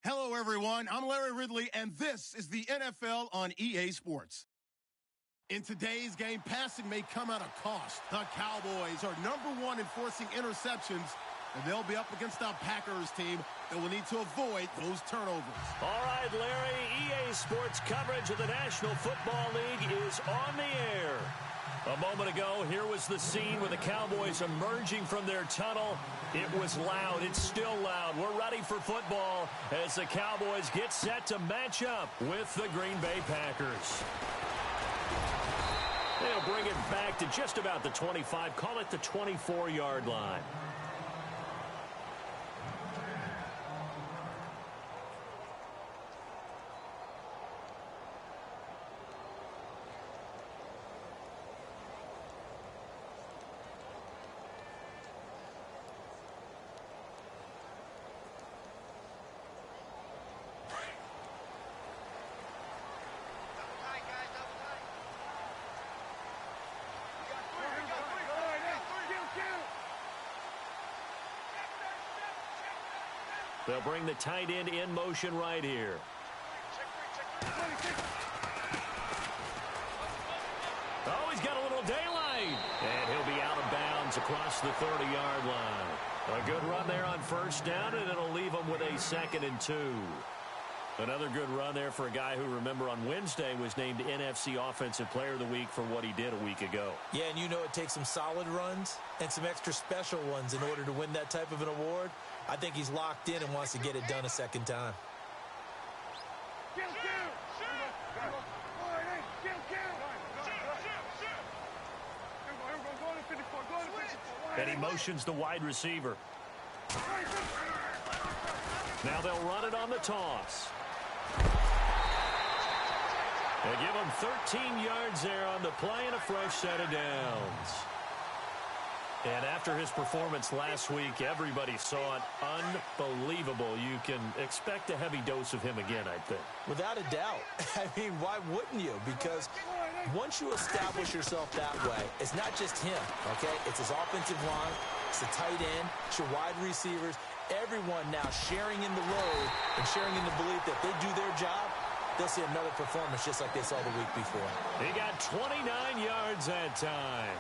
Hello, everyone. I'm Larry Ridley, and this is the NFL on EA Sports. In today's game, passing may come at a cost. The Cowboys are #1 in forcing interceptions, and they'll be up against a Packers team that will need to avoid those turnovers. All right, Larry, EA Sports coverage of the National Football League is on the air. A moment ago, here was the scene with the Cowboys emerging from their tunnel. It was loud. It's still loud. We're ready for football as the Cowboys get set to match up with the Green Bay Packers. They'll bring it back to just about the 25, call it the 24-yard line. They'll bring the tight end in motion right here. Oh, he's got a little daylight. And he'll be out of bounds across the 30-yard line. A good run there on first down, and it'll leave him with a 2nd and 2. Another good run there for a guy who, remember, on Wednesday was named NFC Offensive Player of the Week for what he did a week ago. Yeah, and you know it takes some solid runs and some extra special ones in order to win that type of an award. I think he's locked in and wants to get it done a second time. And he motions the wide receiver. Now they'll run it on the toss. They give him 13 yards there on the play and a fresh set of downs. And after his performance last week, everybody saw it. Unbelievable. You can expect a heavy dose of him again, I think. Without a doubt. I mean, why wouldn't you? Because once you establish yourself that way, it's not just him, okay? It's his offensive line, it's the tight end, it's your wide receivers, everyone now sharing in the load and sharing in the belief that they do their job, they'll see another performance just like they saw the week before. He got 29 yards that time.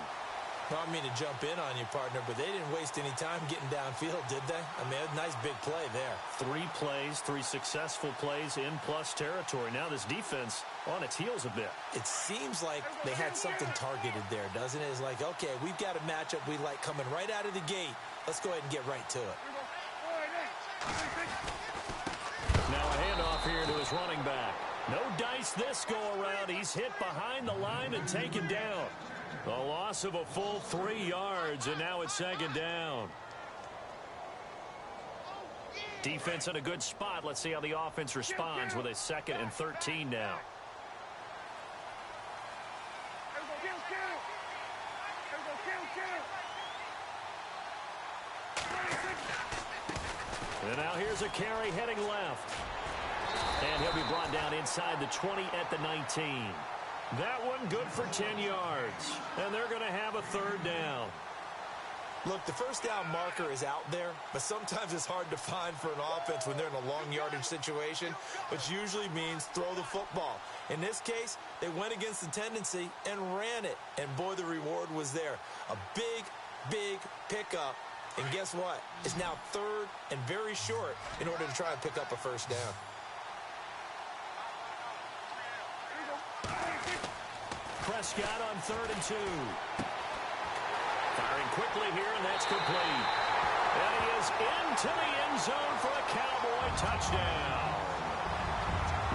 Well, I mean to jump in on you, partner, but they didn't waste any time getting downfield, did they? I mean, a nice big play there. 3 plays, 3 successful plays in plus territory. Now this defense on its heels a bit. It seems like they had something targeted there, doesn't it? It's like, okay, we've got a matchup we like coming right out of the gate. Let's go ahead and get right to it. Now a handoff here to his running back. No dice this go-around. He's hit behind the line and taken down. A loss of a full 3 yards, and now it's 2nd down. Defense in a good spot. Let's see how the offense responds with a 2nd and 13 now. And now here's a carry heading left. And he'll be brought down inside the 20 at the 19. That one good for 10 yards. And they're going to have a 3rd down. Look, the first down marker is out there, but sometimes it's hard to find for an offense when they're in a long yardage situation, which usually means throw the football. In this case, they went against the tendency and ran it. And boy, the reward was there. A big, big pickup. And guess what? It's now 3rd and very short in order to try and pick up a first down. Prescott on 3rd and 2. Firing quickly here, and that's complete. And he is into the end zone for a Cowboy touchdown.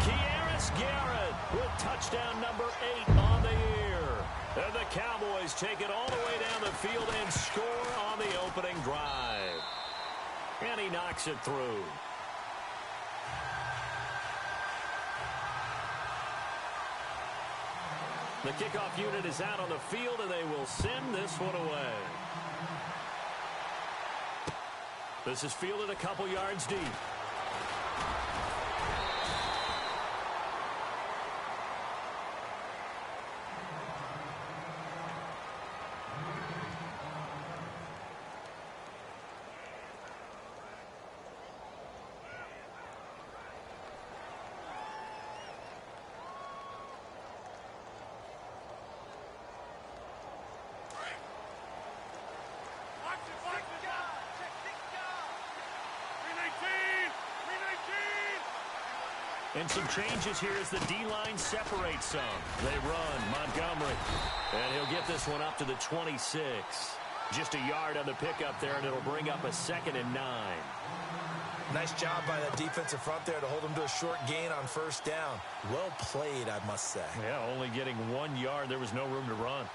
Kearis Garrett with touchdown number 8 on the year. And the Cowboys take it all the way down the field and score on the opening drive. And he knocks it through. The kickoff unit is out on the field, and they will send this one away. This is fielded a couple yards deep. And some changes here as the D-line separates some. They run Montgomery. And he'll get this one up to the 26. Just a yard on the pickup there, and it'll bring up a 2nd and 9. Nice job by that defensive front there to hold him to a short gain on first down. Well played, I must say. Yeah, only getting 1 yard. There was no room to run.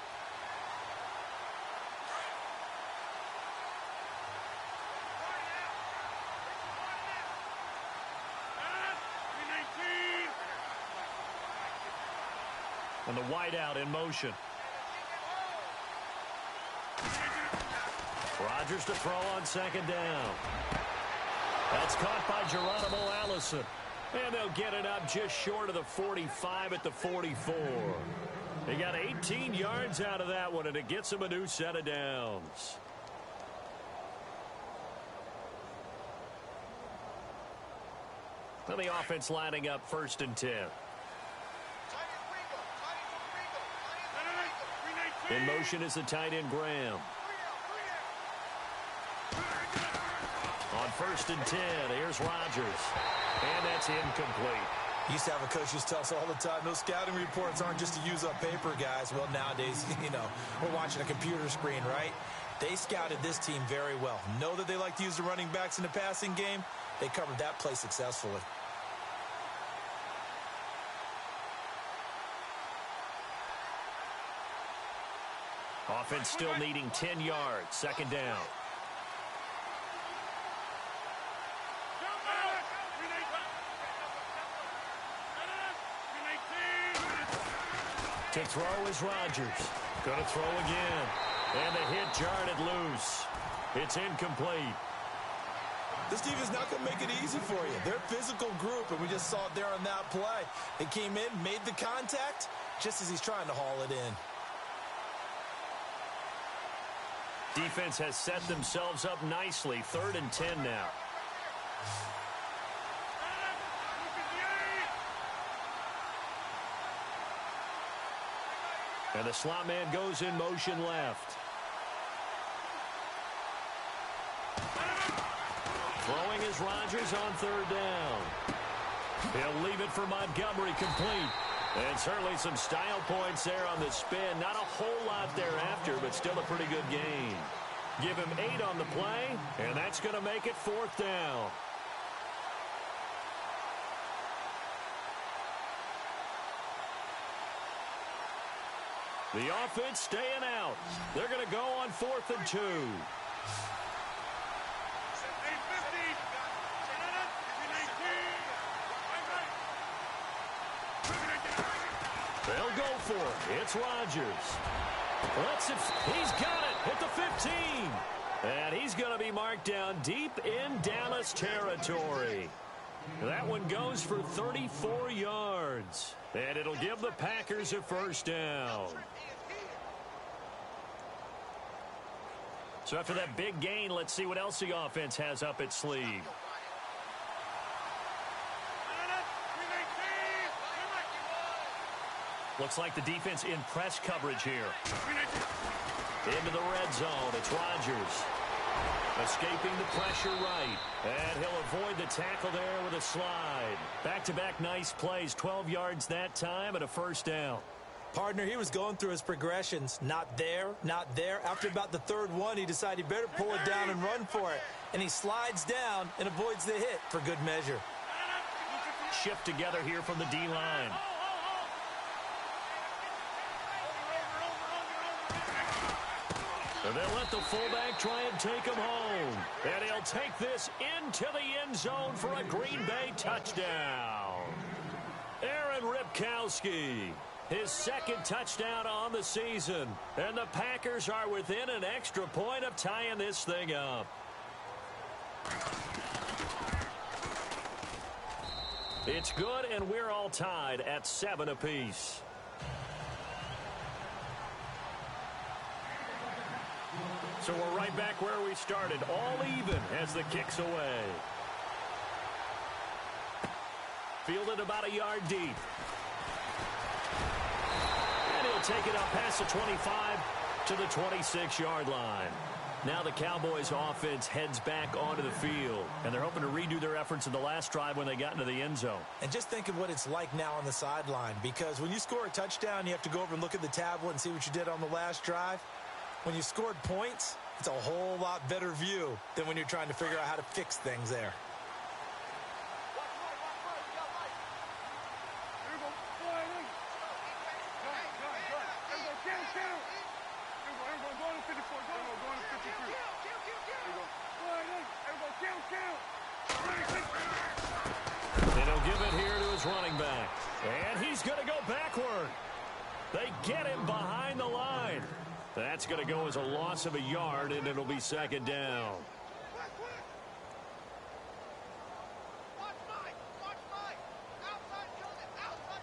And the wideout in motion. Rodgers to throw on 2nd down. That's caught by Geronimo Allison. And they'll get it up just short of the 45 at the 44. They got 18 yards out of that one, and it gets them a new set of downs. And the offense lining up 1st and 10. In motion is the tight end, Graham. On 1st and 10, here's Rodgers. And that's incomplete. Used to have a coach used to tell us all the time, those scouting reports aren't just to use up paper, guys. Well, nowadays, we're watching a computer screen, right? They scouted this team very well. Know that they like to use the running backs in the passing game. They covered that play successfully. Offense still needing 10 yards. 2nd down. To throw is Rodgers. Going to throw again. And the hit jarred it loose. It's incomplete. This team is not going to make it easy for you. They're a physical group, and we just saw it there on that play. They came in, made the contact, just as he's trying to haul it in. Defense has set themselves up nicely. 3rd and 10 now. And the slot man goes in motion left. Throwing is Rodgers on 3rd down. He'll leave it for Montgomery, complete. And certainly some style points there on the spin. Not a whole lot thereafter, but still a pretty good gain. Give him 8 on the play, and that's going to make it 4th down. The offense staying out. They're going to go on 4th and 2. They'll go for it. It's Rodgers. He's got it at the 15. And he's going to be marked down deep in Dallas territory. That one goes for 34 yards. And it'll give the Packers a 1st down. So after that big gain, let's see what else the offense has up its sleeve. Looks like the defense in press coverage here. Into the red zone. It's Rodgers. Escaping the pressure right. And he'll avoid the tackle there with a slide. Back-to-back nice plays. 12 yards that time and a 1st down. Partner, he was going through his progressions. Not there, not there. After about the 3rd one, he decided he better pull it down and run for it. And he slides down and avoids the hit for good measure. Shift together here from the D-line. And they'll let the fullback try and take him home. And he'll take this into the end zone for a Green Bay touchdown. Aaron Ripkowski, his 2nd touchdown on the season. And the Packers are within an extra point of tying this thing up. It's good, and we're all tied at 7 apiece. So we're right back where we started, all even as the kick's away. Fielded about a yard deep. And he'll take it up past the 25 to the 26-yard line. Now the Cowboys offense heads back onto the field, and they're hoping to redo their efforts in the last drive when they got into the end zone. And just think of what it's like now on the sideline, because when you score a touchdown, you have to go over and look at the tablet and see what you did on the last drive. When you scored points, it's a whole lot better view than when you're trying to figure out how to fix things there. And he'll give it here to his running back. And he's going to go backward. They get him behind the line. That's going to go as a loss of a yard, and it'll be second down.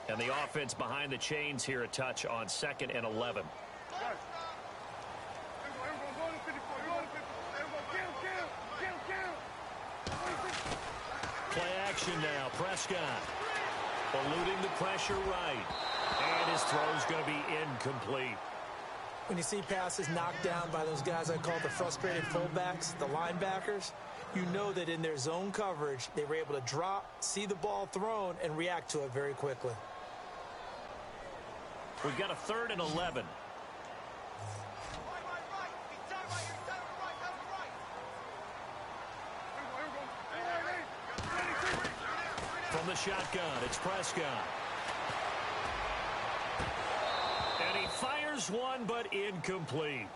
And the offense behind the chains here a touch on 2nd and 11. Play action now. Prescott eluding the pressure right. And his throw's going to be incomplete. When you see passes knocked down by those guys I call the frustrated fullbacks, the linebackers, you know that in their zone coverage, they were able to drop, see the ball thrown, and react to it very quickly. We've got a 3rd and 11. From the shotgun, it's Prescott. And he fires one, but incomplete.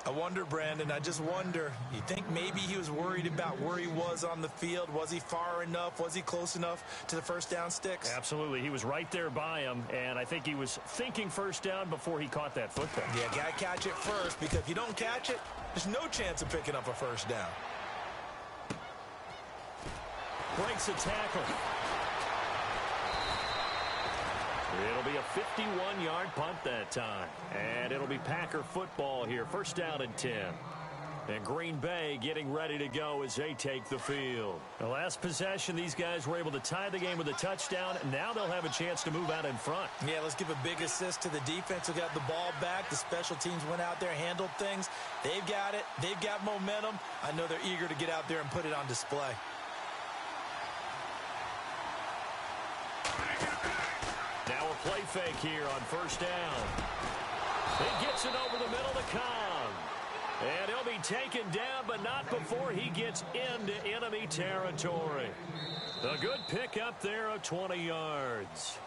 I wonder, Brandon, I just wonder, you think maybe he was worried about where he was on the field? Was he far enough? Was he close enough to the first down sticks? Absolutely. He was right there by him, and I think he was thinking first down before he caught that football. Yeah, got to catch it first, because if you don't catch it, there's no chance of picking up a first down. Breaks a tackle. It'll be a 51-yard punt that time. And it'll be Packer football here. First down and 10. And Green Bay getting ready to go as they take the field. The last possession, these guys were able to tie the game with a touchdown. Now they'll have a chance to move out in front. Yeah, let's give a big assist to the defense who got the ball back. The special teams went out there, handled things. They've got it. They've got momentum. I know they're eager to get out there and put it on display. Now a play fake here on first down. He gets it over the middle to Khan. And he'll be taken down, but not before he gets into enemy territory. A good pickup there of 20 yards.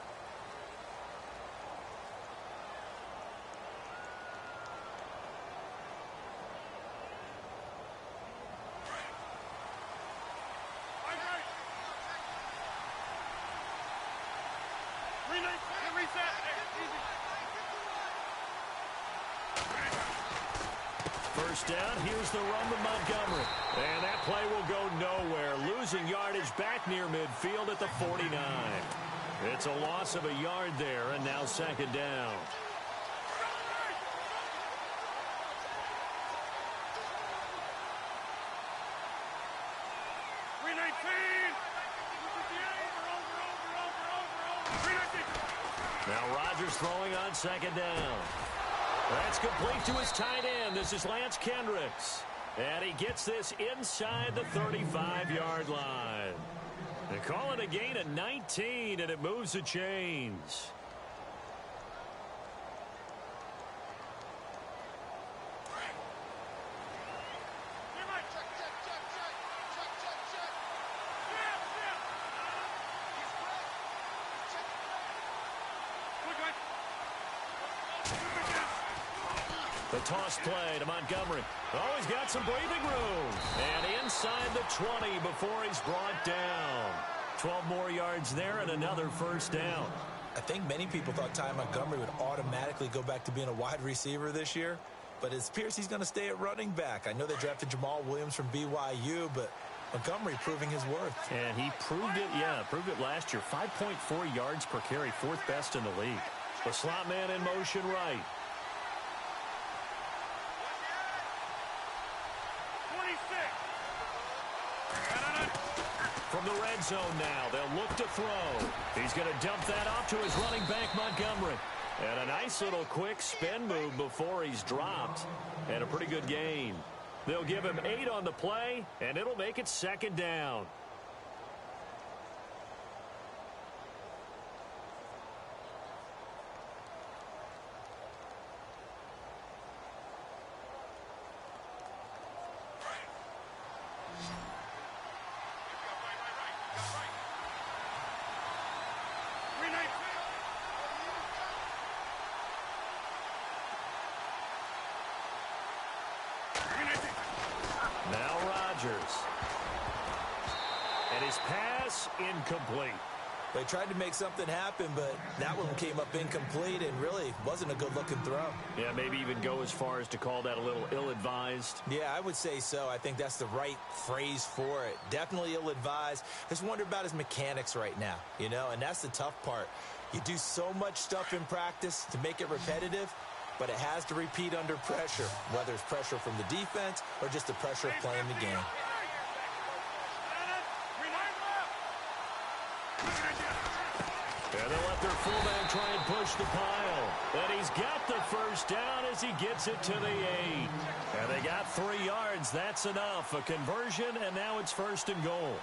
First down, here's the run to Montgomery. And that play will go nowhere. Losing yardage back near midfield at the 49. It's a loss of a yard there, and now second down. Now Rodgers throwing on second down. That's complete to his tight end. This is Lance Kendricks. And he gets this inside the 35-yard line. They call it a gain of 19, and it moves the chains. The toss play to Montgomery. Oh, he's got some breathing room. And inside the 20 before he's brought down. 12 more yards there and another first down. I think many people thought Ty Montgomery would automatically go back to being a wide receiver this year. But it appears he's going to stay at running back. I know they drafted Jamal Williams from BYU, but Montgomery proving his worth. And he proved it, proved it last year. 5.4 yards per carry, 4th best in the league. The slot man in motion right. From the red zone now, they'll look to throw. He's going to dump that off to his running back, Montgomery. And a nice little quick spin move before he's dropped. And a pretty good gain. They'll give him 8 on the play, and it'll make it 2nd down. Now Rodgers. And his pass incomplete. They tried to make something happen, but that one came up incomplete and really wasn't a good-looking throw. Yeah, maybe even go as far as to call that a little ill-advised. Yeah, I would say so. I think that's the right phrase for it. Definitely ill-advised. Just wonder about his mechanics right now, you know, and that's the tough part. You do so much stuff in practice to make it repetitive, but it has to repeat under pressure, whether it's pressure from the defense or just the pressure of playing the game. And they'll let their fullback try and push the pile. And he's got the first down as he gets it to the 8. And they got 3 yards. That's enough. A conversion, and now it's 1st and goal.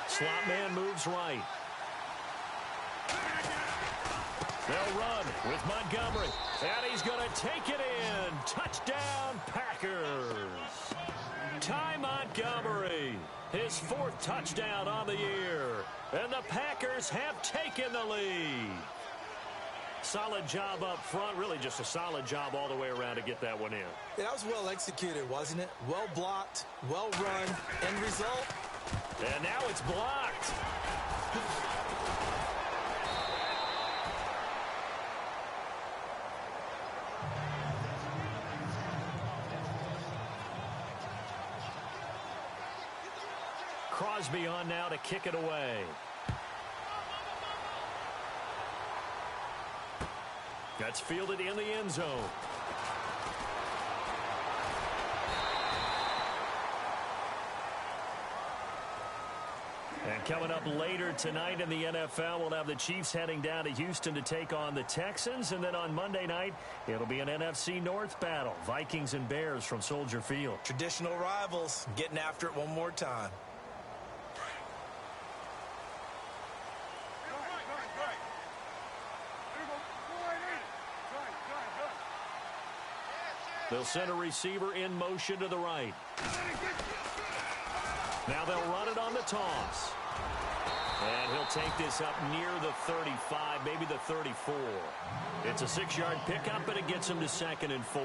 Slot man moves right. They'll run with Montgomery. And he's going to take it in. Touchdown, Packers. Ty Montgomery, his 4th touchdown on the year. And the Packers have taken the lead. Solid job up front. Really just a solid job all the way around to get that one in. Yeah, that was well executed, wasn't it? Well blocked, well run. End result? And now it's blocked. Crosby on now to kick it away. That's fielded in the end zone. And coming up later tonight in the NFL, we'll have the Chiefs heading down to Houston to take on the Texans. And then on Monday night, it'll be an NFC North battle. Vikings and Bears from Soldier Field. Traditional rivals getting after it one more time. They'll send a receiver in motion to the right. Now they'll run it on the toss. And he'll take this up near the 35, maybe the 34. It's a 6-yard pickup, but it gets him to 2nd and 4.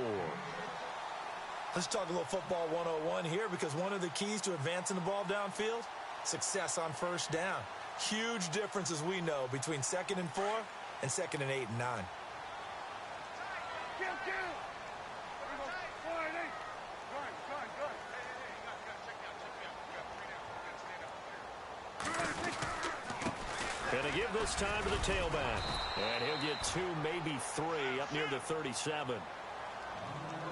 Let's talk a little football 101 here, because one of the keys to advancing the ball downfield, success on 1st down. Huge difference, as we know, between 2nd and 4 and 2nd and 8 and 9. Gonna give this time to the tailback. And he'll get 2, maybe 3, up near the 37.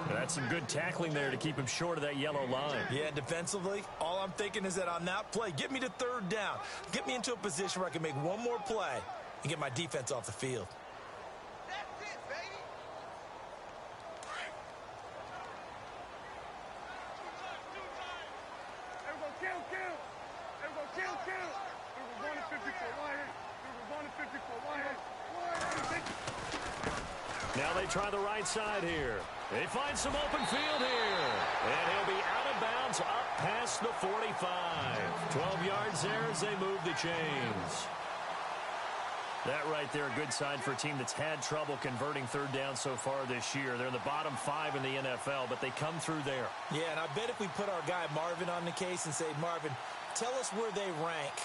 That's some good tackling there to keep him short of that yellow line. Yeah, defensively, all I'm thinking is that on that play, get me to 3rd down. Get me into a position where I can make one more play and get my defense off the field. That's it, baby. Now they try the right side here. They find some open field here. And he'll be out of bounds up past the 45. 12 yards there as they move the chains. That right there, a good sign for a team that's had trouble converting 3rd down so far this year. They're in the bottom 5 in the NFL, but they come through there. Yeah, and I bet if we put our guy Marvin on the case and say, Marvin, tell us where they rank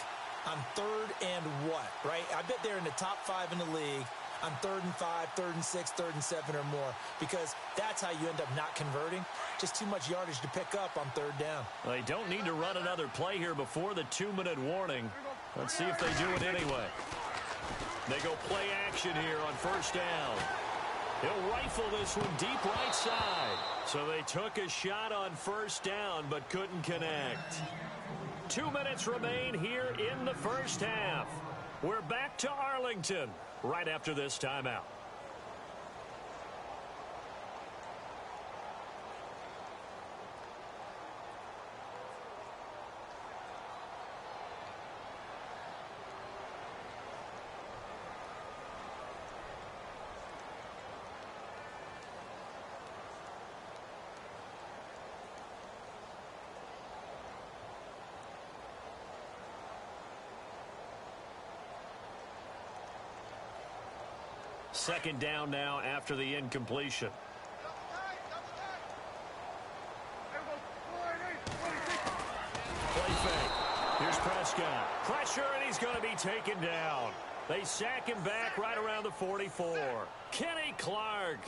on 3rd and what, right? I bet they're in the top 5 in the league on 3rd and 5, 3rd and 6, 3rd and 7 or more, because that's how you end up not converting. Just too much yardage to pick up on 3rd down. Well, they don't need to run another play here before the 2-minute warning. Let's see if they do it anyway. They go play action here on 1st down. He'll rifle this one deep right side. So they took a shot on 1st down but couldn't connect. 2 minutes remain here in the 1st half. We're back to Arlington right after this timeout. Second down now after the incompletion. Play fake. Here's Prescott. Pressure, and he's going to be taken down. They sack him back right around the 44. Kenny Clark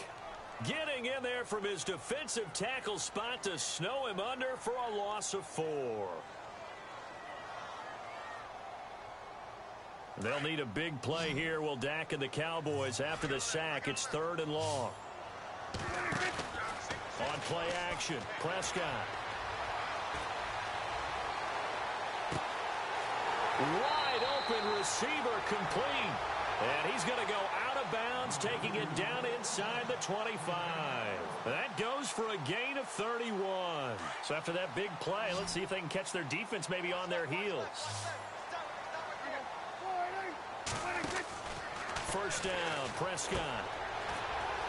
getting in there from his defensive tackle spot to snow him under for a loss of 4. They'll need a big play here, will Dak and the Cowboys. After the sack, it's 3rd and long. On play action, Prescott. Wide open receiver complete. And he's going to go out of bounds, taking it down inside the 25. That goes for a gain of 31. So after that big play, let's see if they can catch their defense maybe on their heels. 1st down, Prescott.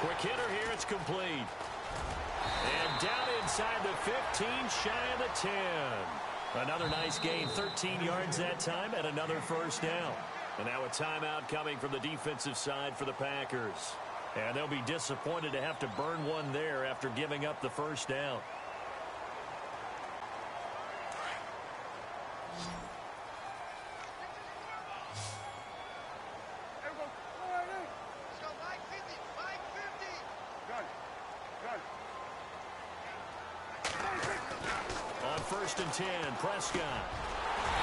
Quick hitter here, it's complete. And down inside the 15, shy of the 10. Another nice gain, 13 yards that time, and another 1st down. And now a timeout coming from the defensive side for the Packers. And they'll be disappointed to have to burn one there after giving up the 1st down. On 1st and 10, Prescott.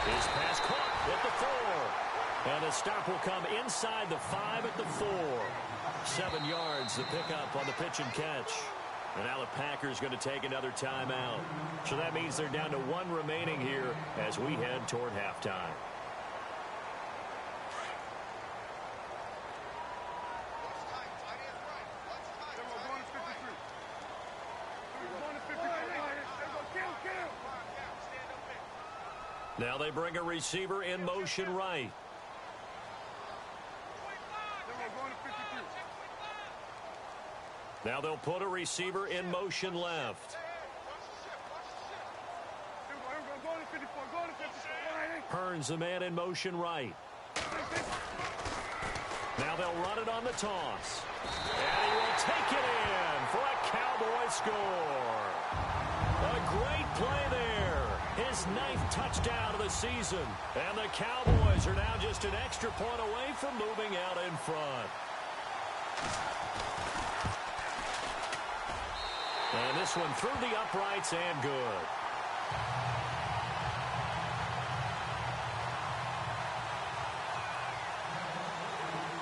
His pass caught at the 4. And the stop will come inside the 5 at the 4. 7 yards the pickup on the pitch and catch. And now the Packers going to take another timeout. So that means they're down to 1 remaining here as we head toward halftime. Now they bring a receiver in motion right. Now they'll put a receiver in motion left. Hearns the man in motion right. Now they'll run it on the toss. And he will take it in for a Cowboy score. A great play there. His 9th touchdown of the season. And the Cowboys are now just an extra point away from moving out in front. And this one through the uprights and good.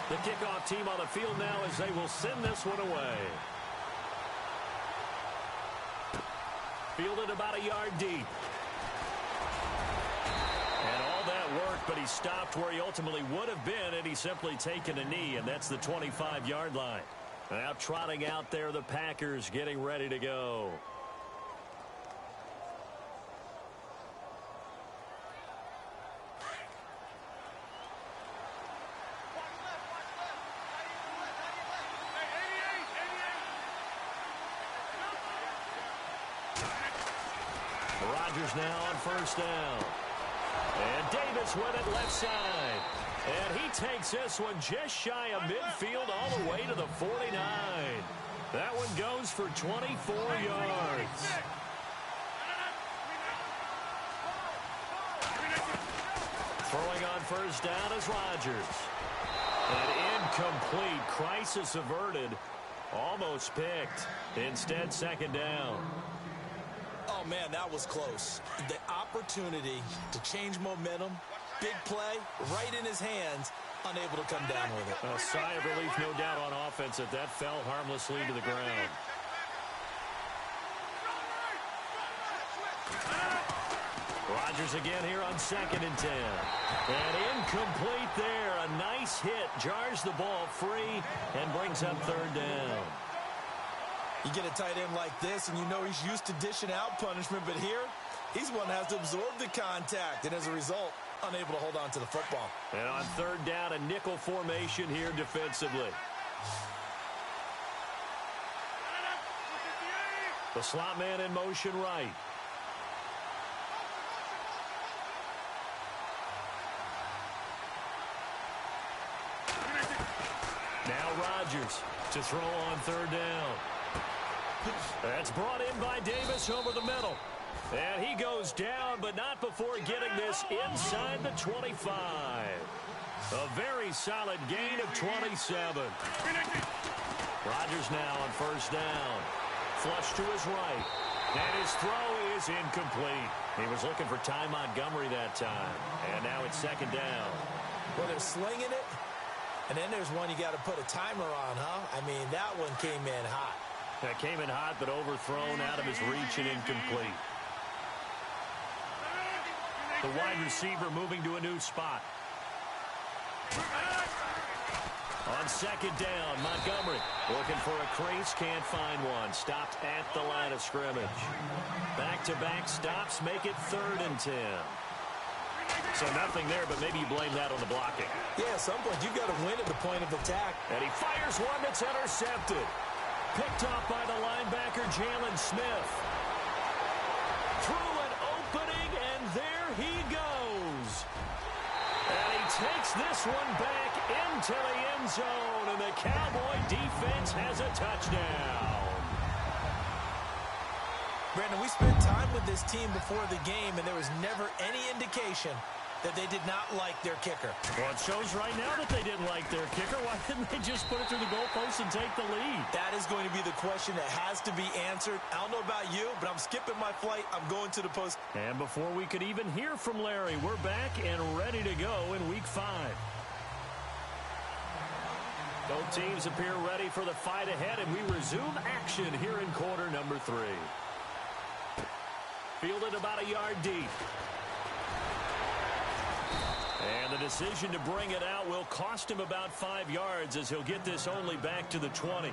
The kickoff team on the field now as they will send this one away. Fielded about a yard deep. And all that worked, but he stopped where he ultimately would have been had he simply taken a knee, and that's the 25-yard line. Now trotting out there, the Packers getting ready to go. Rodgers now on 1st down. And Davis with it left side. And he takes this one just shy of midfield all the way to the 49. That one goes for 24 yards. Throwing on 1st down is Rodgers. An incomplete. Crisis averted. Almost picked. Instead, second down. Oh, man, that was close. The opportunity to change momentum, big play, right in his hands, unable to come down with it. A sigh of relief, no doubt, on offense that fell harmlessly to the ground. Rodgers again here on 2nd and 10. And incomplete there. A nice hit. Jars the ball free and brings up 3rd down. You get a tight end like this, and you know he's used to dishing out punishment, but here, he's one that has to absorb the contact, and as a result, unable to hold on to the football. And on 3rd down, a nickel formation here defensively. The slot man in motion right. Now Rodgers to throw on 3rd down. That's brought in by Davis over the middle. And he goes down, but not before getting this inside the 25. A very solid gain of 27. Rodgers now on 1st down. Flush to his right. And his throw is incomplete. He was looking for Ty Montgomery that time. And now it's 2nd down. Well, they're slinging it. And then there's one you got to put a timer on, huh? I mean, that one came in hot. That came in hot, but overthrown out of his reach and incomplete. The wide receiver moving to a new spot. On 2nd down, Montgomery looking for a crease, can't find one. Stopped at the line of scrimmage. Back-to-back stops make it 3rd and 10. So nothing there, but maybe you blame that on the blocking. Yeah, at some point, you've got to win at the point of attack. And he fires one that's intercepted. Picked off by the linebacker, Jalen Smith. Through an opening, and there he goes. And he takes this one back into the end zone, and the Cowboy defense has a touchdown. Brandon, we spent time with this team before the game, and there was never any indication that they did not like their kicker. Well, it shows right now that they didn't like their kicker. Why didn't they just put it through the goalpost and take the lead? That is going to be the question that has to be answered. I don't know about you, but I'm skipping my flight. I'm going to the post. And before we could even hear from Larry, we're back and ready to go in Week 5. Both teams appear ready for the fight ahead, and we resume action here in quarter number 3. Fielded about a yard deep. And the decision to bring it out will cost him about 5 yards as he'll get this only back to the 20.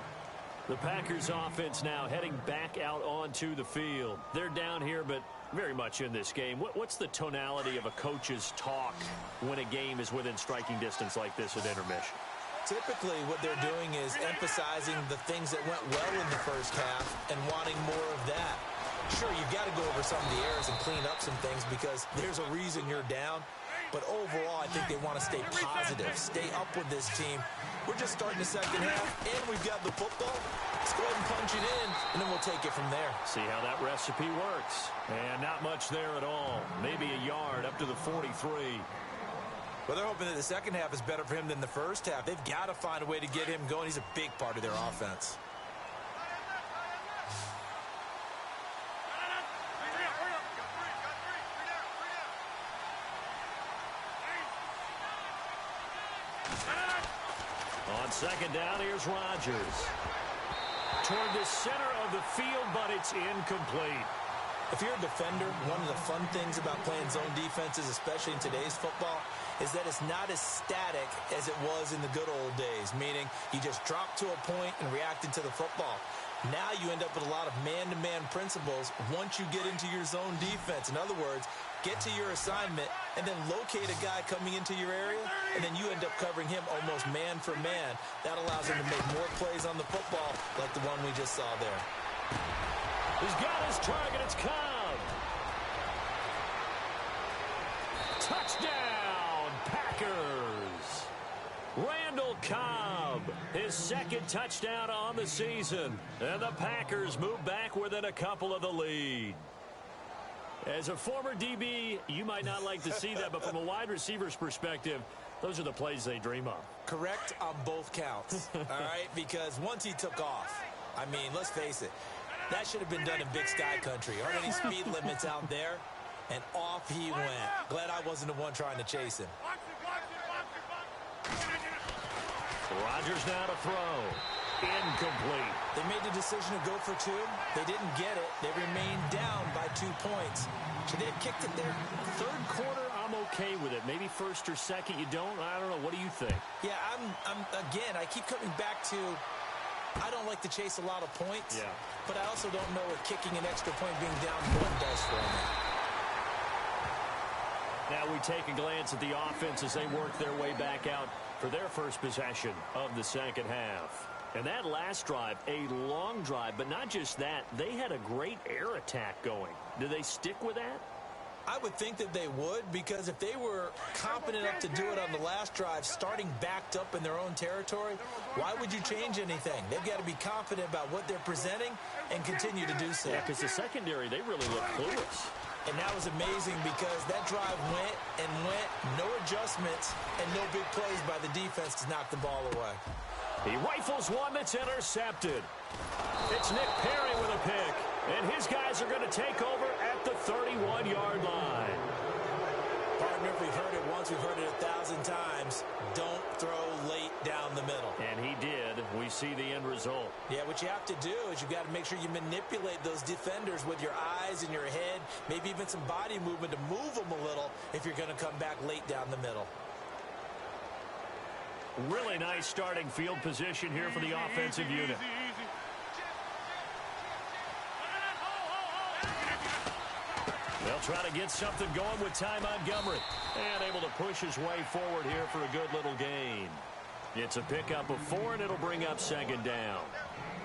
The Packers offense now heading back out onto the field. They're down here, but very much in this game. What's the tonality of a coach's talk when a game is within striking distance like this at intermission? Typically, what they're doing is emphasizing the things that went well in the first half and wanting more of that. Sure, you've got to go over some of the errors and clean up some things because there's a reason you're down. But overall, I think they want to stay positive, stay up with this team. We're just starting the second half, and we've got the football. Let's go ahead and punch it in, and then we'll take it from there. See how that recipe works. And not much there at all. Maybe a yard up to the 43. Well, they're hoping that the second half is better for him than the first half. They've got to find a way to get him going. He's a big part of their offense. On 2nd down, here's Rodgers. Toward the center of the field, but it's incomplete. If you're a defender, one of the fun things about playing zone defenses, especially in today's football, is that it's not as static as it was in the good old days, meaning you just drop to a point and react into the football. Now you end up with a lot of man-to-man principles once you get into your zone defense. In other words, get to your assignment and then locate a guy coming into your area, and then you end up covering him almost man for man. That allows him to make more plays on the football like the one we just saw there. He's got his target. It's Cobb. Touchdown, Packers. Randall Cobb, his 2nd touchdown on the season. And the Packers move back within a couple of the lead. As a former DB, you might not like to see that, but from a wide receiver's perspective, Those are the plays they dream of. Correct on both counts, all right? Because once he took off, I mean, let's face it, that should have been done in Big Sky country. Aren't any speed limits out there? And off he went. Glad I wasn't the one trying to chase him. Rodgers now to throw. Incomplete. They made the decision to go for 2. They didn't get it. They remained down by 2 points. Should they have kicked it there? Third quarter, I'm okay with it. Maybe first or second, you don't. I don't know. What do you think? Yeah, again, I keep coming back to I don't like to chase a lot of points. Yeah. But I also don't know what kicking an extra point being down 1 does for me. Now we take a glance at the offense as they work their way back out for their first possession of the second half. And that last drive, a long drive, but not just that. They had a great air attack going. Do they stick with that? I would think that they would, because if they were competent enough to do it on the last drive, starting backed up in their own territory, why would you change anything? They've got to be confident about what they're presenting and continue to do so. Yeah, because the secondary, they really look clueless. And that was amazing because that drive went and went, no adjustments, and no big plays by the defense to knock the ball away. He rifles one that's intercepted. It's Nick Perry with a pick, and his guys are going to take over at the 31-yard line. Partner, if we've heard it once, we've heard it 1,000 times. Don't throw late down the middle. And he did. We see the end result. Yeah, what you have to do is you've got to make sure you manipulate those defenders with your eyes and your head, maybe even some body movement to move them a little if you're going to come back late down the middle. Really nice starting field position here for the offensive unit. They'll try to get something going with Ty Montgomery. And able to push his way forward here for a good little gain. It's a pickup of 4, and it'll bring up second down.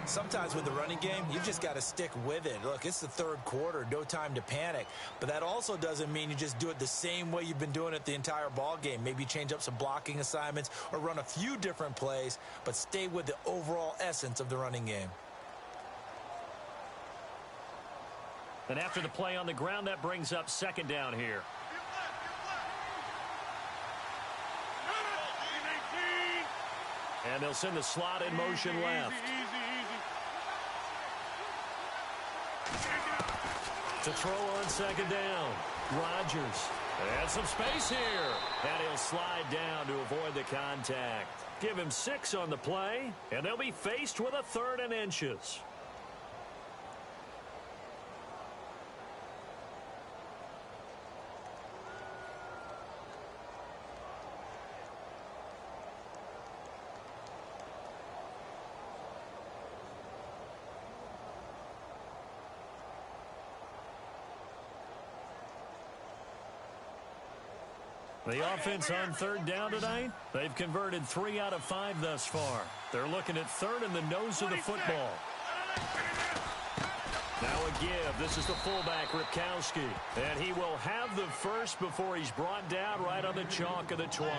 Sometimes with the running game, you've just got to stick with it. Look, it's the third quarter, no time to panic. But that also doesn't mean you just do it the same way you've been doing it the entire ball game. Maybe change up some blocking assignments or run a few different plays, but stay with the overall essence of the running game. And after the play on the ground, that brings up second down here. And they'll send the slot in motion left. To throw on second down. Rodgers. And some space here. And he'll slide down to avoid the contact. Give him 6 on the play, and they'll be faced with a 3rd and inches. The offense on third down tonight, they've converted 3 out of 5 thus far. They're looking at third in the nose of the football. Now a give. This is the fullback, Ripkowski. And he will have the first before he's brought down right on the chalk of the 20.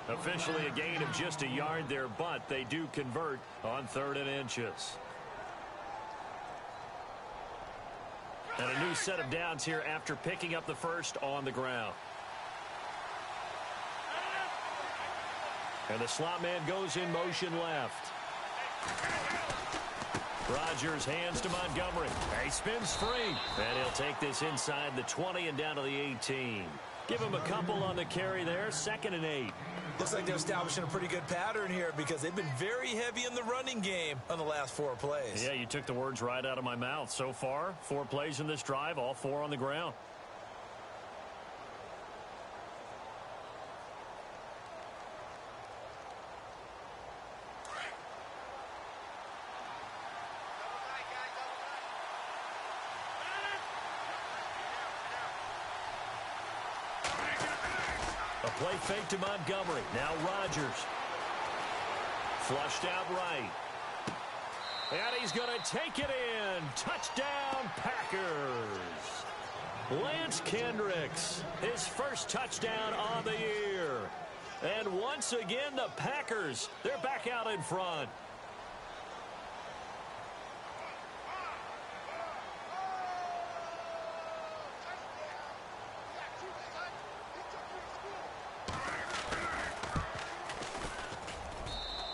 Officially a gain of just a yard there, but they do convert on 3rd and inches. And a new set of downs here after picking up the first on the ground. And the slot man goes in motion left. Rodgers hands to Montgomery. He spins free. And he'll take this inside the 20 and down to the 18. Give him a couple on the carry there. 2nd and 8. Looks like they're establishing a pretty good pattern here because they've been very heavy in the running game on the last 4 plays. Yeah, you took the words right out of my mouth. So far, 4 plays in this drive, all 4 on the ground. Play fake to Montgomery. Now Rodgers. Flushed out right. And he's going to take it in. Touchdown, Packers. Lance Kendricks, his first touchdown on the year. And once again, the Packers, they're back out in front.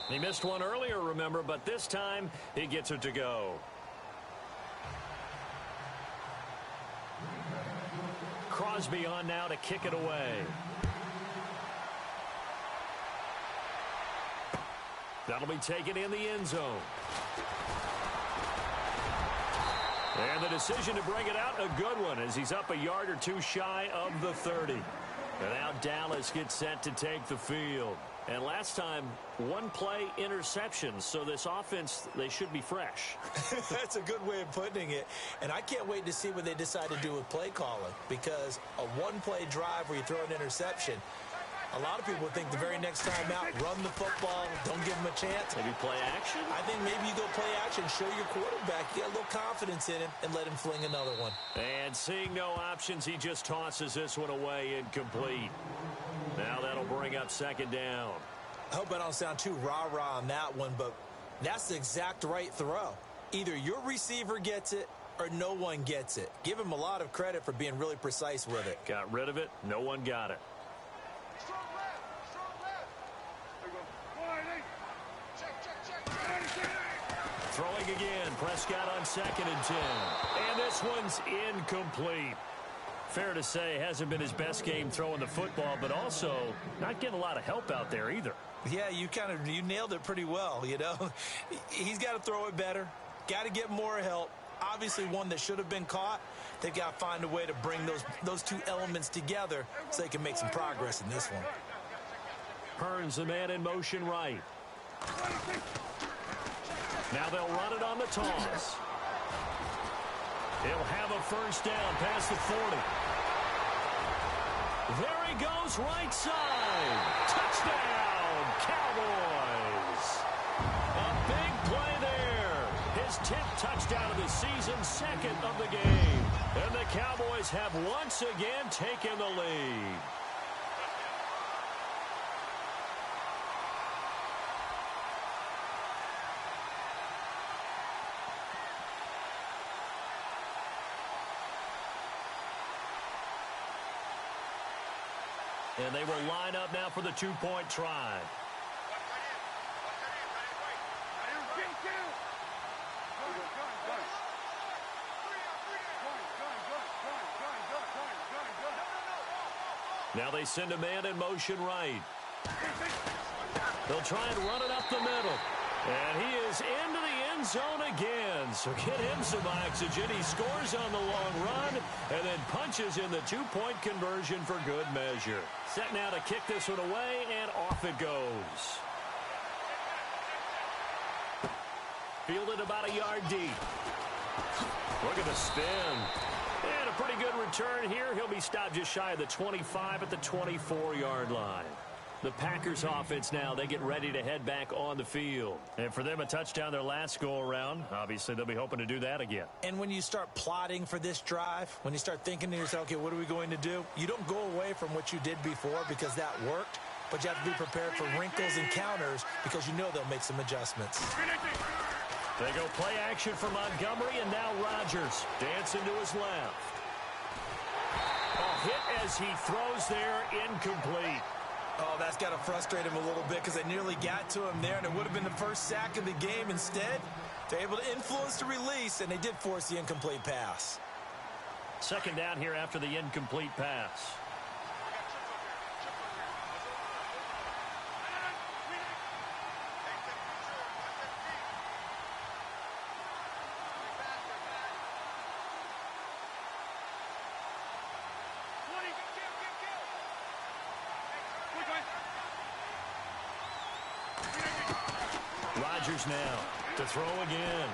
He missed one earlier, remember, but this time he gets it to go. Crosby on now to kick it away. That'll be taken in the end zone. And the decision to bring it out, a good one, as he's up a yard or two shy of the 30. And now Dallas gets set to take the field. And last time, one play interception, so this offense, they should be fresh. That's a good way of putting it. And I can't wait to see what they decide to do with play calling, because a one-play drive where you throw an interception, a lot of people think the very next time out, run the football, don't give them a chance. Maybe play action? I think maybe you go play action, show your quarterback, get a little confidence in him, and let him fling another one. And seeing no options, he just tosses this one away incomplete. Now that'll bring up second down. I hope I don't sound too rah-rah on that one, but that's the exact right throw. Either your receiver gets it or no one gets it. Give him a lot of credit for being really precise with it. Got rid of it. No one got it. Strong left. Strong left. There you go. Throwing again. Prescott on 2nd and 10. And this one's incomplete. Fair to say, hasn't been his best game throwing the football, but also not getting a lot of help out there either. Yeah, you nailed it pretty well, you know. He's got to throw it better. Got to get more help. Obviously one that should have been caught. They've got to find a way to bring those two elements together so they can make some progress in this one. Hearns the man in motion right. Now they'll run it on the toss. He'll have a first down past the 40. There he goes, right side. Touchdown, Cowboys. A big play there. His 10th touchdown of the season, 2nd of the game. And the Cowboys have once again taken the lead. And they will line up now for the two-point try. Now they send a man in motion right. They'll try and run it up the middle. And he is into the end zone again. So get him some oxygen. He scores on the long run and then punches in the two-point conversion for good measure. Set now to kick this one away, and off it goes. Fielded about a yard deep. Look at the spin. And a pretty good return here. He'll be stopped just shy of the 25 at the 24-yard line. The Packers offense now, they get ready to head back on the field. And for them, a touchdown their last go-around. Obviously, they'll be hoping to do that again. And when you start plotting for this drive, when you start thinking to yourself, okay, what are we going to do? You don't go away from what you did before because that worked, but you have to be prepared for wrinkles and counters because you know they'll make some adjustments. They go play action for Montgomery, and now Rodgers dancing to his left. A hit as he throws there, incomplete. Oh, that's got to frustrate him a little bit because they nearly got to him there, and it would have been the first sack of the game. Instead, they're able to influence the release, and they did force the incomplete pass. Second down here after the incomplete pass. Rodgers now to throw again.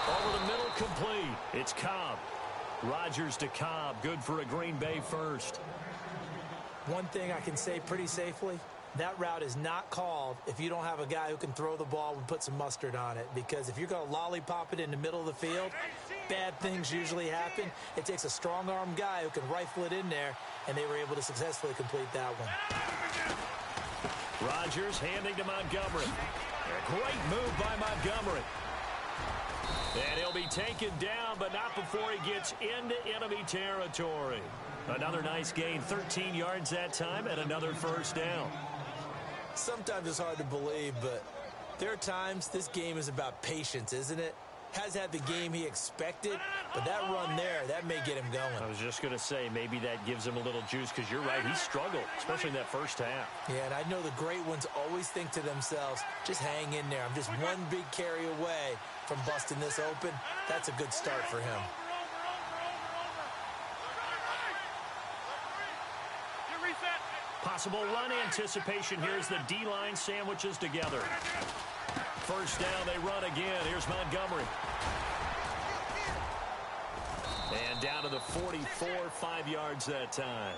Over the middle, complete. It's Cobb. Rodgers to Cobb. Good for a Green Bay first. One thing I can say pretty safely, that route is not called if you don't have a guy who can throw the ball and put some mustard on it. Because if you're going to lollipop it in the middle of the field, bad things usually happen. It takes a strong-arm guy who can rifle it in there, and they were able to successfully complete that one. Rodgers handing to Montgomery. A great move by Montgomery. And he'll be taken down, but not before he gets into enemy territory. Another nice gain, 13 yards that time, and another first down. Sometimes it's hard to believe, but there are times this game is about patience, isn't it? Has had the game he expected, but that run there, that may get him going. I was just going to say, maybe that gives him a little juice, because you're right, he struggled, especially in that first half. Yeah, and I know the great ones always think to themselves, just hang in there. I'm just one big carry away from busting this open. That's a good start for him. Possible run anticipation here as the D-line sandwiches together. First down, they run again. Here's Montgomery. And down to the 44, 5 yards that time.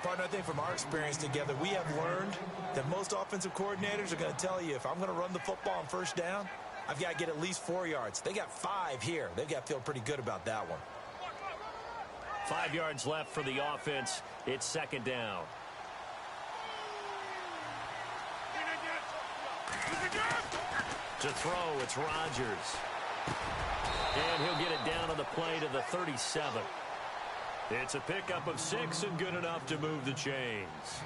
Partner, I think from our experience together, we have learned that most offensive coordinators are going to tell you, if I'm going to run the football on first down, I've got to get at least 4 yards. They got 5 here. They've got to feel pretty good about that one. 5 yards left for the offense. It's second down. To throw, it's Rodgers. And he'll get it down on the play to the 37. It's a pickup of 6 and good enough to move the chains.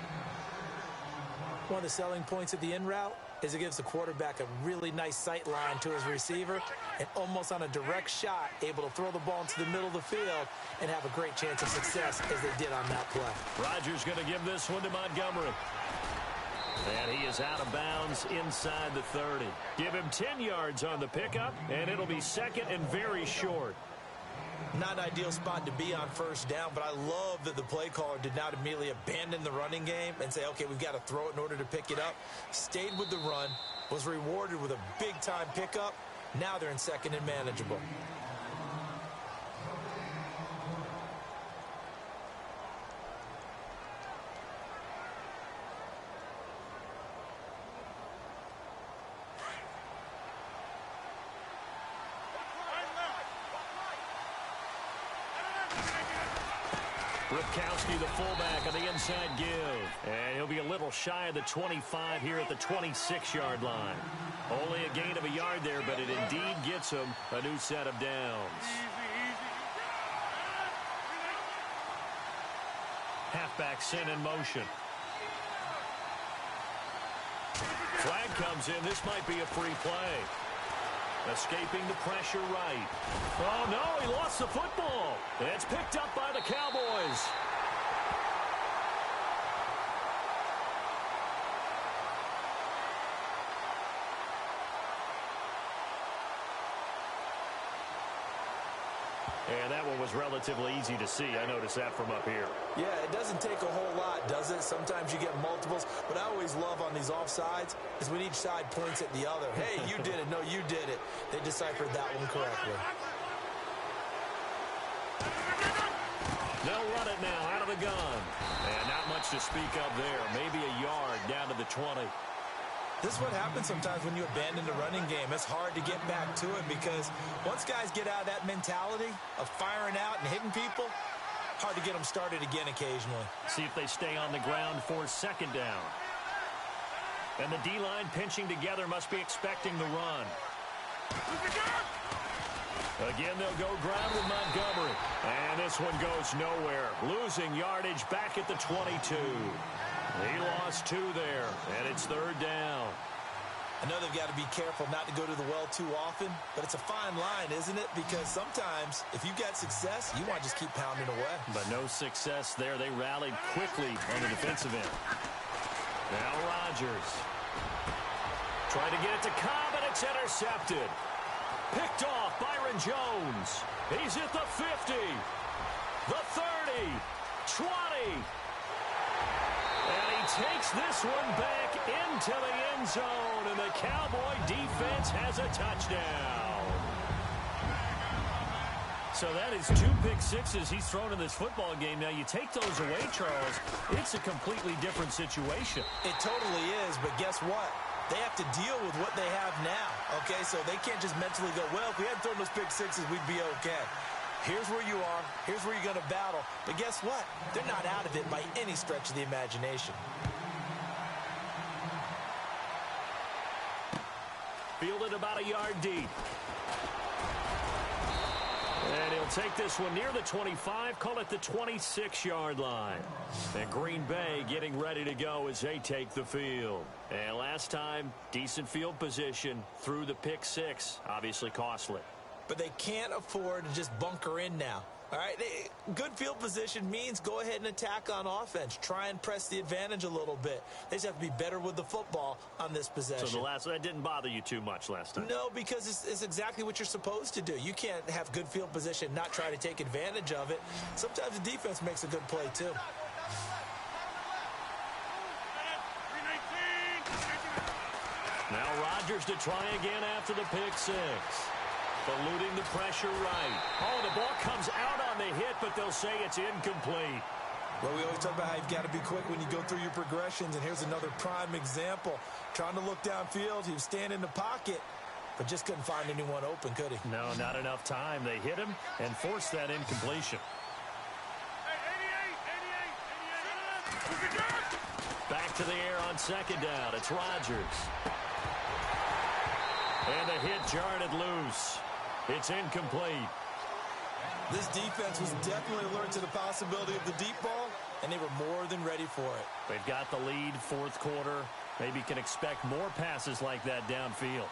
One of the selling points of the in route is it gives the quarterback a really nice sight line to his receiver and almost on a direct shot able to throw the ball into the middle of the field and have a great chance of success as they did on that play. Rodgers going to give this one to Montgomery. And he is out of bounds inside the 30. Give him 10 yards on the pickup, and it'll be second and very short. Not an ideal spot to be on first down, but I love that the play caller did not immediately abandon the running game and say, okay, we've got to throw it in order to pick it up. Stayed with the run, was rewarded with a big-time pickup. Now they're in second and manageable. Ripkowski, the fullback, on the inside give. And he'll be a little shy of the 25 here at the 26-yard line. Only a gain of a yard there, but it indeed gets him a new set of downs. Halfback sent in motion. Flag comes in. This might be a free play. Escaping the pressure right. Oh, no, he lost the football. It's picked up by the Cowboys. And that one was relatively easy to see. I noticed that from up here. Yeah, it doesn't take a whole lot, does it? Sometimes you get multiples. What I always love on these offsides is when each side points at the other. Hey, you did it. No, you did it. They deciphered that one correctly. They'll run it now out of the gun. And not much to speak of there. Maybe a yard down to the 20. This is what happens sometimes when you abandon the running game. It's hard to get back to it because once guys get out of that mentality of firing out and hitting people, hard to get them started again occasionally. See if they stay on the ground for second down. And the D-line pinching together must be expecting the run. Again, they'll go ground with Montgomery. And this one goes nowhere. Losing yardage back at the 22. He lost 2 there, and it's third down. I know they've got to be careful not to go to the well too often, but it's a fine line, isn't it? Because sometimes, if you got success, you want to just keep pounding away. But no success there. They rallied quickly on the defensive end. Now Rodgers. Trying to get it to Cobb, and it's intercepted. Picked off Byron Jones. He's at the 50, the 30, 20. And he takes this one back into the end zone, and the Cowboy defense has a touchdown. So that is 2 pick sixes he's thrown in this football game. Now, you take those away, Charles, it's a completely different situation. It totally is, but guess what? They have to deal with what they have now, okay? So they can't just mentally go, well, if we hadn't thrown those pick sixes, we'd be okay. Here's where you are. Here's where you're going to battle. But guess what? They're not out of it by any stretch of the imagination. Fielded about a yard deep. And he'll take this one near the 25, call it the 26-yard line. And Green Bay getting ready to go as they take the field. And last time, decent field position through the pick six. Obviously costly. But they can't afford to just bunker in now. All right, good field position means go ahead and attack on offense. Try and press the advantage a little bit. They just have to be better with the football on this possession. So that didn't bother you too much last time? No, because it's exactly what you're supposed to do. You can't have good field position, not try to take advantage of it. Sometimes the defense makes a good play, too. Now Rodgers to try again after the pick six. Eluding the pressure right. Oh, the ball comes out on the hit, but they'll say it's incomplete. Well, we always talk about how you've got to be quick when you go through your progressions, and here's another prime example. Trying to look downfield, he was standing in the pocket, but just couldn't find anyone open, could he? No, not enough time. They hit him and forced that incompletion. Back to the air on second down. It's Rodgers. And the hit jarred it loose. It's incomplete. This defense was definitely alert to the possibility of the deep ball, and they were more than ready for it. They've got the lead, fourth quarter. Maybe can expect more passes like that downfield.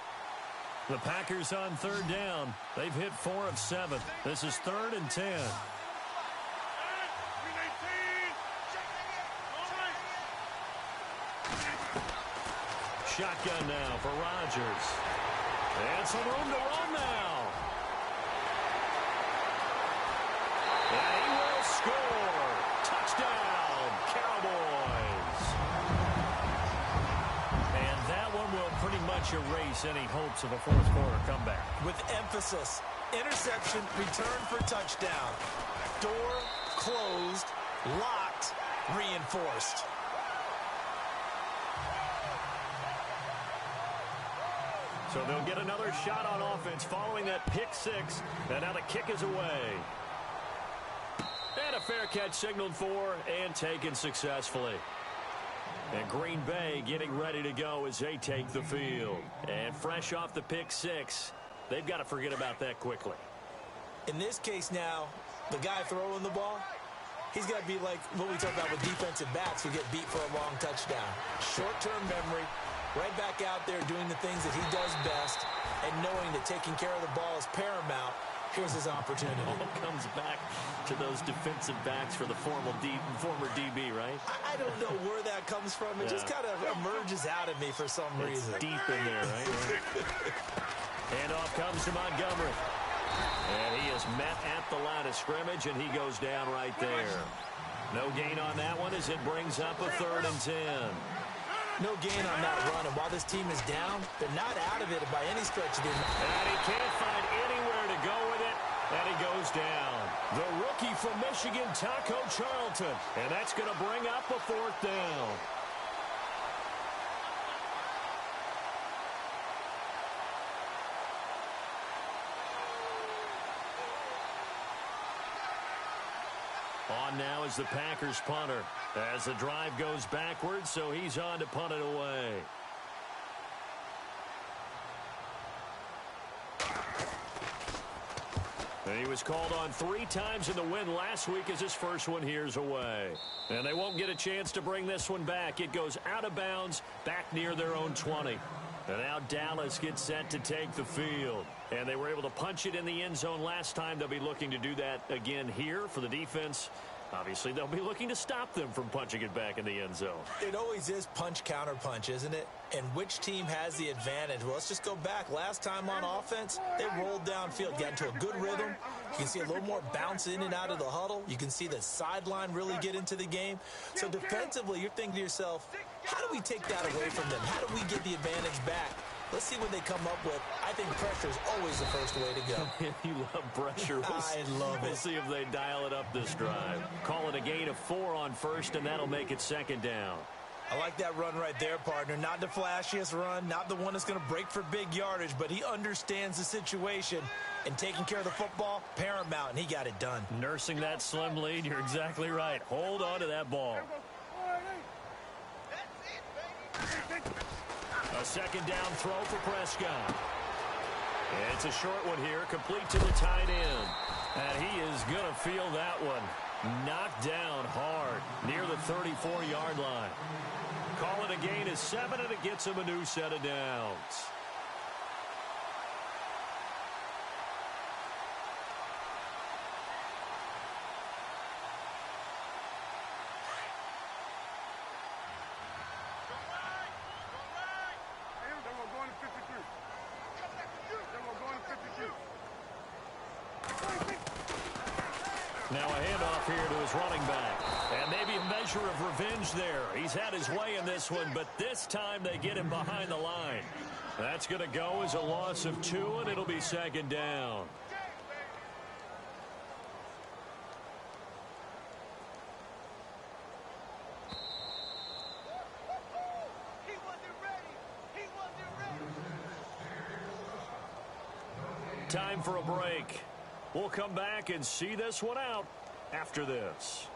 The Packers on third down. They've hit 4 of 7. This is 3rd and 10. Shotgun now for Rodgers. And some room to run now. And he will score. Touchdown, Cowboys. And that one will pretty much erase any hopes of a fourth quarter comeback. With emphasis, interception, return for touchdown. Door closed, locked, reinforced. So they'll get another shot on offense following that pick six. And now the kick is away. And a fair catch signaled for and taken successfully. And Green Bay getting ready to go as they take the field. And fresh off the pick six, they've got to forget about that quickly. In this case now, the guy throwing the ball, he's got to be like what we talk about with defensive backs who get beat for a long touchdown. Short-term memory. Right back out there doing the things that he does best and knowing that taking care of the ball is paramount. Here's his opportunity. All comes back to those defensive backs for the former DB, right? I don't know where that comes from. It just kind of emerges out of me for some reason. Deep in there, right? Handoff comes to Montgomery. And he is met at the line of scrimmage, and he goes down right there. No gain on that one as it brings up a 3rd and 10. No gain on that run, and while this team is down, they're not out of it by any stretch of the imagination. And he can't find anywhere to go with it, and he goes down. The rookie from Michigan, Taco Charlton, and that's going to bring up a 4th down. On now is the Packers punter as the drive goes backwards, so he's on to punt it away. And he was called on 3 times in the win last week as his first one here's away. And they won't get a chance to bring this one back. It goes out of bounds back near their own 20. And now Dallas gets set to take the field. And they were able to punch it in the end zone last time. They'll be looking to do that again here for the defense. Obviously, they'll be looking to stop them from punching it back in the end zone. It always is punch-counter-punch, isn't it? And which team has the advantage? Well, let's just go back. Last time on offense, they rolled downfield, got into a good rhythm. You can see a little more bounce in and out of the huddle. You can see the sideline really get into the game. So defensively, you're thinking to yourself, how do we take that away from them? How do we get the advantage back? Let's see what they come up with. I think pressure is always the first way to go. You love pressure. I love it. We'll see if they dial it up this drive. Call it a gain of 4 on first, and that'll make it 2nd down. I like that run right there, partner. Not the flashiest run, not the one that's going to break for big yardage, but he understands the situation, and taking care of the football, paramount, and he got it done. Nursing that slim lead, you're exactly right. Hold on to that ball. A 2nd down throw for Prescott. It's a short one here, complete to the tight end. And he is going to feel that one. Knocked down hard near the 34-yard line. Call it a gain of 7, and it gets him a new set of downs. Now a handoff here to his running back. And maybe a measure of revenge there. He's had his way in this one, but this time they get him behind the line. That's going to go as a loss of 2, and it'll be second down. Time for a break. We'll come back and see this one out after this.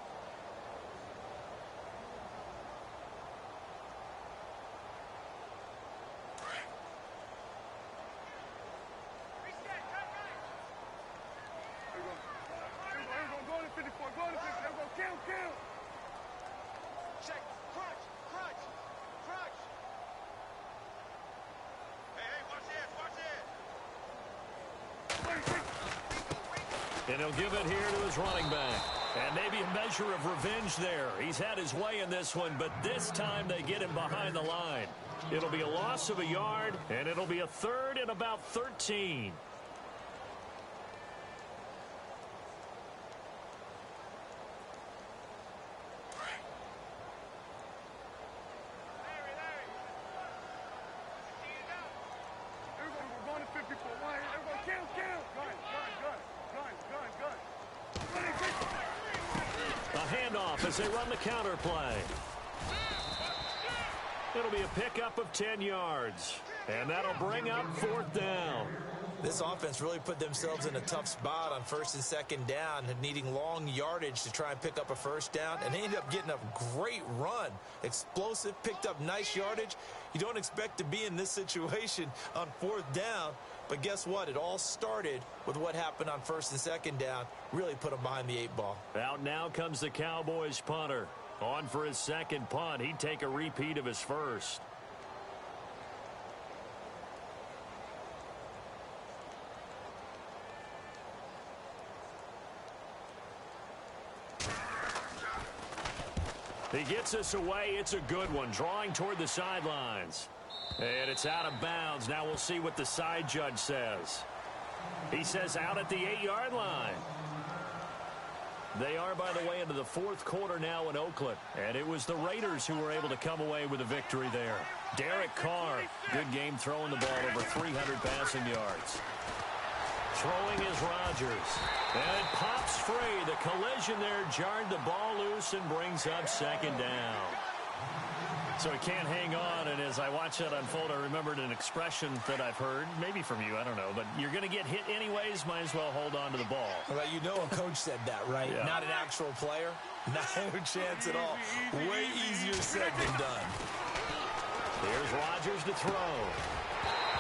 And he'll give it here to his running back. And maybe a measure of revenge there. He's had his way in this one, but this time they get him behind the line. It'll be a loss of a yard, and it'll be a third and about 13. As they run the counter play. It'll be a pickup of 10 yards. And that'll bring up 4th down. This offense really put themselves in a tough spot on 1st and 2nd down, needing long yardage to try and pick up a 1st down, and they ended up getting a great run. Explosive, picked up nice yardage. You don't expect to be in this situation on 4th down, but guess what? It all started with what happened on 1st and 2nd down. Really put them behind the 8 ball. Out now comes the Cowboys punter. On for his second punt. He'd take a repeat of his first. He gets us away. It's a good one. Drawing toward the sidelines. And it's out of bounds. Now we'll see what the side judge says. He says out at the 8-yard line. They are, by the way, into the 4th quarter now in Oakland. And it was the Raiders who were able to come away with a victory there. Derek Carr, good game throwing the ball, over 300 passing yards. Throwing is Rodgers. And it pops free. The collision there jarred the ball loose and brings up 2nd down. So he can't hang on, and as I watch that unfold, I remembered an expression that I've heard, maybe from you, I don't know, but you're going to get hit anyways, might as well hold on to the ball. Well, you know a coach said that, right? Yeah. Not an actual player. No chance at all. Way easier said than done. Here's Rodgers to throw.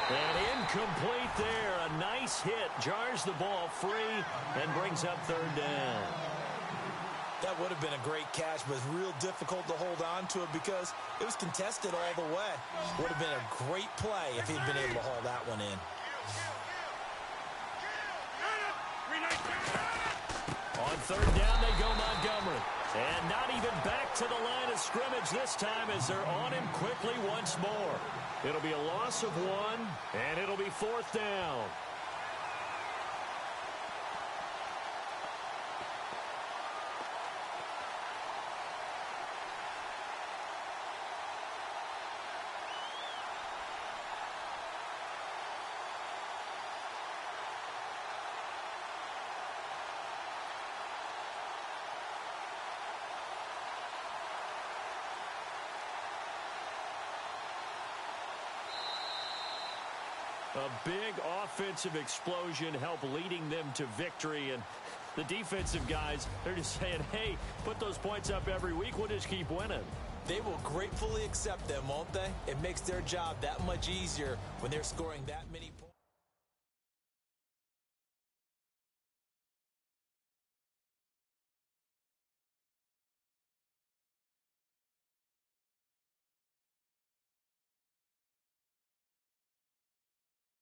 And incomplete there. A nice hit. Jars the ball free and brings up 3rd down. That would have been a great catch, but it's real difficult to hold on to it because it was contested all the way. Would have been a great play if he'd been able to haul that one in. On 3rd down, they go Montgomery. And not even back to the line of scrimmage this time as they're on him quickly once more. It'll be a loss of 1, and it'll be 4th down. A big offensive explosion helped leading them to victory. And the defensive guys, they're just saying, hey, put those points up every week. We'll just keep winning. They will gratefully accept them, won't they? It makes their job that much easier when they're scoring that many points.